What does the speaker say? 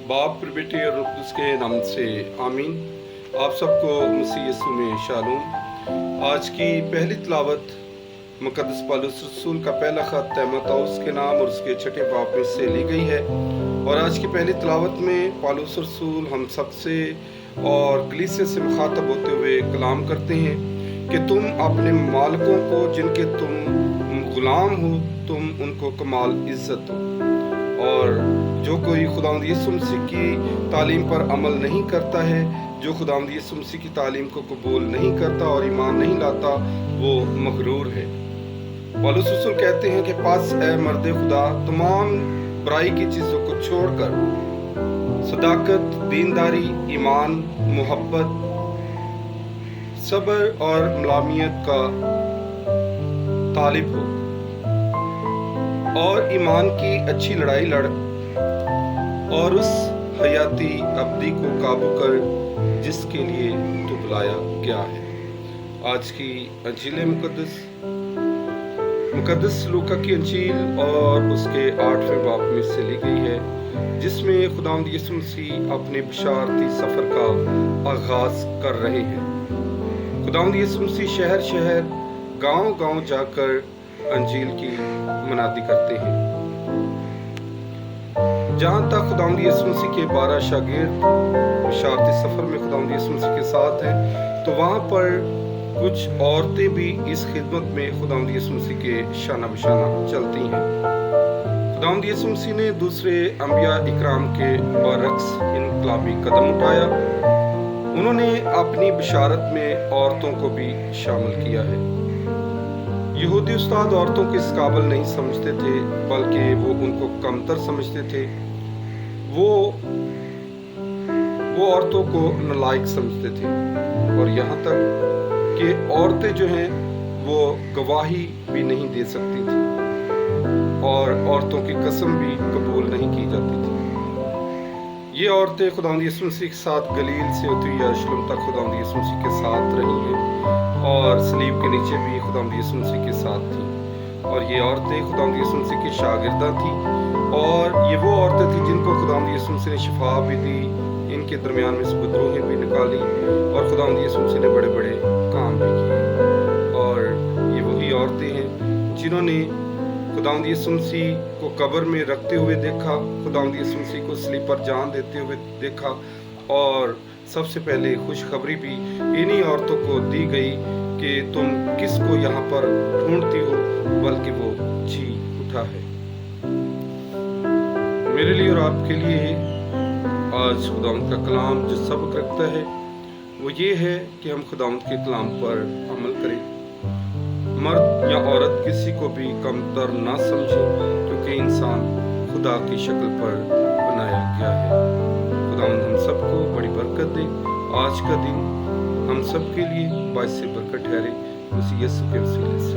बाप फिर बेटे और रूह कुदस के नाम से आमीन। आप सबको मसीह यीशु में शालूम। आज की पहली तिलावत मुकद्दस पौलुस रसूल का पहला खत तीमुथियुस के नाम और उसके छठे बाब में से ली गई है। और आज की पहली तिलावत में पौलुस रसूल हम सबसे और कलीसिया से मुखातब होते हुए कलाम करते हैं कि तुम अपने मालिकों को जिनके तुम गुलाम हो, तुम उनको कमाल इज्जत दो। और जो कोई खुदावंद यीशु मसीह की तालीम पर अमल नहीं करता है, जो खुदावंद यीशु मसीह की तालीम को कबूल नहीं करता और ईमान नहीं लाता, वो मगरूर है। पौलुस रसूल कहते हैं कि पास ए मर्द खुदा, तमाम बुराई की चीज़ों को छोड़कर सदाकत, दीनदारी, ईमान, मोहब्बत, सब्र और मलामियत का तालिब हो और ईमान की अच्छी लड़ाई लड़ और उस हयाती अब्दी को काबू कर जिसके लिए तू बुलाया गया है। आज की अंजील मुकद्दस लूका की अंजील और उसके 8वें बाब में से ली गई है, जिसमें खुदावंद यीशु मसीह अपने बशारती सफर का आगाज कर रहे हैं। खुदावंद यीशु मसीह शहर शहर, गांव गांव जाकर अंजील की मनादी करते हैं। जहां तक खुदावंद यीशु मसीह के 12 शागिर्द बशारती सफर में खुदावंद यीशु मसीह के साथ हैं, तो वहां पर कुछ औरतें भी इस खिदमत में खुदावंद यीशु मसीह के शाना बशाना चलती हैं। खुदावंद यीशु मसीह ने दूसरे अंबिया इकराम के बरक्स इनकलाबी कदम उठाया। उन्होंने अपनी बशारत में औरतों को भी शामिल किया है। यहूदी उस्ताद औरतों को इस काबिल नहीं समझते थे, बल्कि वो उनको कमतर समझते थे। वो औरतों को नालायक समझते थे और यहाँ तक कि औरतें जो हैं वो गवाही भी नहीं दे सकती थी और औरतों की कसम भी कबूल नहीं की जाती थी। ये औरतें खुदावंद यीशु मसीह के साथ गलील से होती हुई यरूशलेम तक खुदावंद यीशु मसीह के साथ रही हैं और सलीब के नीचे भी खुदावंद यीशु मसीह के साथ थी। और ये औरतें खुदावंद यीशु मसीह की शागिर्दा थी और ये वो औरतें थी जिनको खुदावंद यीशु मसीह ने शिफा भी दी, इनके दरमियान में से बदरूहें भी निकाली और खुदावंद यीशु मसीह ने बड़े बड़े काम भी किए। और ये वही औरतें हैं जिन्होंने खुदावंद यीशु मसीह को कब्र में रखते हुए देखा, खुदावंद यीशु मसीह को सलीब पर जान देते हुए देखा। और सबसे पहले खुशखबरी भी इन्हीं औरतों को दी गई कि तुम किसको यहाँ पर ढूंढती हो, बल्कि वो जी उठा है। मेरे लिए और आपके लिए आज खुदावंद का कलाम जो सबक रखता है वो ये है कि हम खुदावंद के कलाम पर अमल करें। मर्द या औरत किसी को भी कमतर ना समझें, क्योंकि इंसान खुदा की शक्ल पर बनाया गया है। खुदावंद हम सबको बड़ी बरकत दे। आज का दिन हम सब के लिए बाइस से बरकत ठहरे। मसीह यीशु के वसीले से।